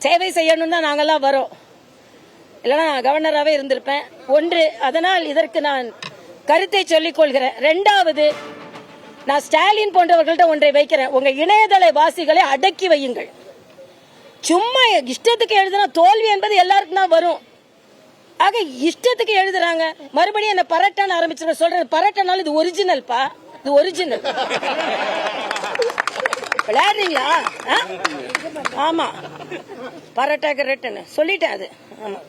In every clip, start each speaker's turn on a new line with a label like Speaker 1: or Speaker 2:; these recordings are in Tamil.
Speaker 1: சேவை செய்யணும் தான் நாங்கெல்லாம் வரோம். இல்லைன்னா கவர்னராகவே இருந்திருப்பேன். ஒன்று, அதனால் இதற்கு நான் கருத்தை சொல்லிக் கொள்கிறேன். ரெண்டாவது, நான் ஸ்டாலின் போன்றவர்கள்ட்ட ஒன்றை வைக்கிறேன். உங்க இணையதள வாசிகளை அடக்கி வையுங்கள். சும்மா இஷ்டத்துக்கு எழுதுனா தோல்வி என்பது எல்லாருக்கும் தான் வரும். ஆக இஷ்டத்துக்கு எழுதுறாங்க. மறுபடியும் என்ன பரட்டான்னு ஆரம்பிச்சு சொல்றேன். பரட்டனால இது ஒரிஜினல்பா, இது ஒரிஜினல். விளையாடுறீங்களா? ஆமா, பரட்டாக்கு ரெட்டுன்னு சொல்லிட்டேன். அது ஆமா.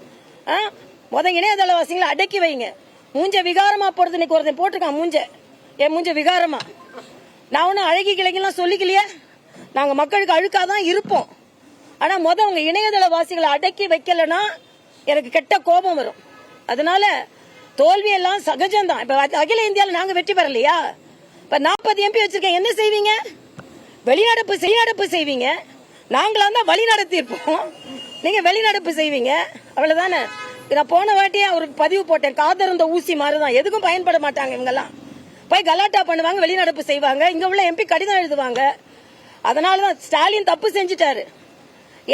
Speaker 1: இணையதள வாசிகளை அடக்கி வைங்க. மூஞ்ச விகாரமா போறது. இன்னைக்கு ஒருத்தன் போட்டிருக்கான் மூஞ்ச, என் மூஞ்ச விகாரமா. நான் ஒன்னும் அழகி கிளைக்கெல்லாம் சொல்லிக்கலையே. நாங்க மக்களுக்கு அழுக்காதான் இருப்போம். ஆனா உங்க இணையதள வாசிகளை அடக்கி வைக்கலன்னா எனக்கு கெட்ட கோபம் வரும். அதனால தோல்வியெல்லாம் சகஜம்தான். இப்ப அகில இந்தியாவில் நாங்க வெற்றி பெறலையா? இப்ப 40 MP வச்சிருக்கேன். என்ன செய்வீங்க? வெளிநடப்பு செய்வீங்க. நாங்களா தான் வழி நடத்தி இருப்போம். நீங்க வெளிநடப்பு செய்வீங்க, அவ்வளவுதானே. நான் போன வாட்டியே ஒரு பதிவு போட்டேன். காதருந்த ஊசி மாதிரிதான், எதுக்கும் பயன்பட மாட்டாங்க இவங்கெல்லாம். போய் கலாட்டா பண்ணுவாங்க, வெளிநடப்பு செய்வாங்க. இங்க உள்ள MP கடிதம் எழுதுவாங்க. அதனாலதான் ஸ்டாலின் தப்பு செஞ்சுட்டாரு.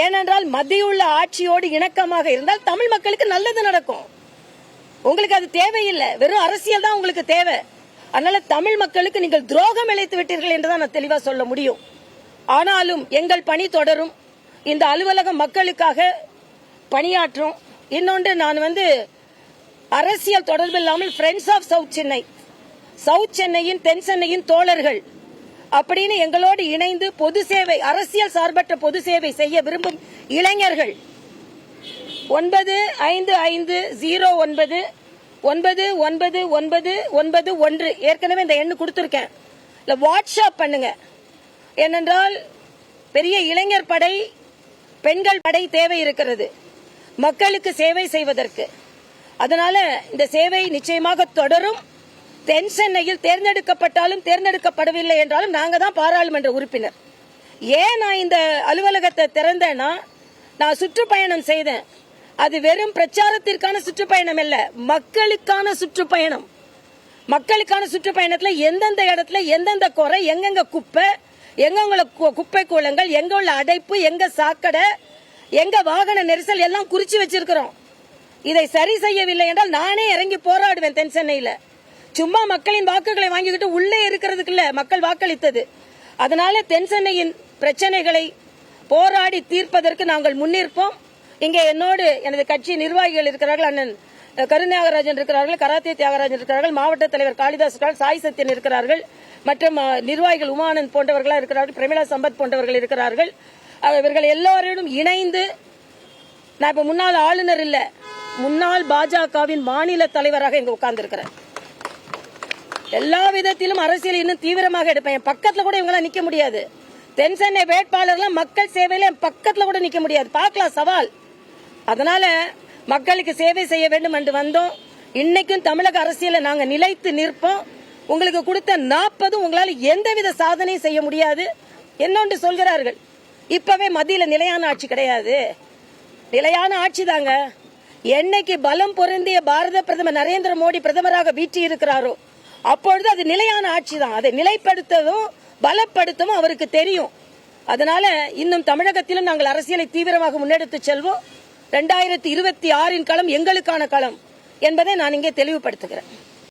Speaker 1: ஏனென்றால் மத்திய உள்ள ஆட்சியோடு இணக்கமாக இருந்தால் தமிழ் மக்களுக்கு நல்லது நடக்கும். உங்களுக்கு அது தேவையில்லை, வெறும் அரசியல் தான் உங்களுக்கு தேவை. அதனால தமிழ் மக்களுக்கு நீங்கள் துரோகம் இழைத்து விட்டீர்கள் என்றுதான் நான் தெளிவா சொல்ல முடியும். ஆனாலும் எங்கள் பணி தொடரும். இந்த அலுவலகம் மக்களுக்காக பணியாற்றும். இன்னொன்று, நான் அரசியல் தொடர்பு இல்லாமல் ஃப்ரெண்ட்ஸ் ஆஃப் சவுத் சென்னையின் தென் சென்னையின் தோழர்கள் அப்படின்னு எங்களோடு இணைந்து பொது சேவை, அரசியல் சார்பற்ற பொது சேவை செய்ய விரும்பும் இளைஞர்கள் 9509999991 ஏற்கனவே இந்த எண்ணு கொடுத்திருக்கேன். இல்ல வாட்ஸ்அப் பண்ணுங்க. ஏனென்றால் பெரிய இளைஞர் படை, பெண்கள் படை தேவை இருக்கிறது மக்களுக்கு சேவை செய்வதற்கு. அதனால இந்த சேவை நிச்சயமாக தொடரும். தென் சென்னையில் தேர்ந்தெடுக்கப்பட்டாலும் தேர்ந்தெடுக்கப்படவில்லை என்றாலும் நாங்க தான் பாராளுமன்ற உறுப்பினர். ஏன் நான் இந்த அலுவலகத்தை திறந்தேன்னா, நான் சுற்றுப்பயணம் செய்தேன். அது வெறும் பிரச்சாரத்திற்கான சுற்றுப்பயணம் இல்ல, மக்களுக்கான சுற்றுப்பயணம். மக்களுக்கான சுற்றுப்பயணத்துல எந்தெந்த இடத்துல எந்தெந்த குறை, எங்கெங்க குப்பை, எங்க குப்பை கூலங்கள், எங்க உள்ள அடைப்பு, எங்க சாக்கடை, எங்க வாகன நெரிசல் எல்லாம் குறிச்சு வச்சிருக்கிறோம். இதை சரி செய்யவில்லை என்றால் நானே இறங்கி போராடுவேன் தென் சென்னையில. சும்மா மக்களின் வாக்குகளை வாங்கிக்கிட்டு உள்ளே இருக்கிறதுக்கு இல்ல மக்கள் வாக்களித்தது. அதனால தென் சென்னையின் பிரச்சனைகளை போராடி தீர்ப்பதற்கு நாங்கள் முன்னிற்போம். இங்கே என்னோடு எனது கட்சி நிர்வாகிகள் இருக்கிறார்கள். அண்ணன் கருநாகராஜன் இருக்கிறார்கள், கராத்தே தியாகராஜன் இருக்கிறார்கள், மாவட்ட தலைவர் காளிதாஸ் இருக்கிறார்கள், சாய் சத்யன் இருக்கிறார்கள், மற்றும் நிர்வாகிகள் உமானந்த் போன்றவர்களா இருக்கிறார்கள், பிரமிளா சம்பத் போன்றவர்கள் இருக்கிறார்கள். இவர்கள் எல்லோரோடும் இணைந்து, நான் இப்ப முன்னாள் ஆளுநர் இல்ல, முன்னாள் பாஜகவின் மாநில தலைவராக இங்க உட்கார்ந்து இருக்கிறேன். எல்லா விதத்திலும் அரசியல் இன்னும் தீவிரமாக எடுப்பேன். என் பக்கத்துல கூட இவங்களாம் நிக்க முடியாது. தென் சென்னை வேட்பாளர்லாம் மக்கள் சேவையில என் பக்கத்துல கூட நிக்க முடியாது. பார்க்கலாம், சவால். அதனால மக்களுக்கு சேவை செய்ய வேண்டும் என்று வந்தோம். இன்னைக்கும் தமிழக அரசியல நாங்க நிலைத்து நிற்போம். உங்களுக்கு கொடுத்த 40 உங்களால எந்தவித சாதனையும் செய்ய முடியாது. என்னொன்று சொல்கிறார்கள், இப்பவே மத்தியில நிலையான ஆட்சி கிடையாது. நிலையான ஆட்சி தாங்க. என்னைக்கு பலம் பொருந்திய பாரத பிரதமர் நரேந்திர மோடி பிரதமராக வீற்றி இருக்கிறாரோ அப்பொழுது அது நிலையான ஆட்சி தான். அதை நிலைப்படுத்தவும் பலப்படுத்தவும் அவருக்கு தெரியும். அதனால இன்னும் தமிழகத்திலும் நாங்கள் அரசியலை தீவிரமாக முன்னெடுத்து செல்வோம். 2026 களம் எங்களுக்கான களம் என்பதை நான் இங்கே தெளிவுபடுத்துகிறேன்.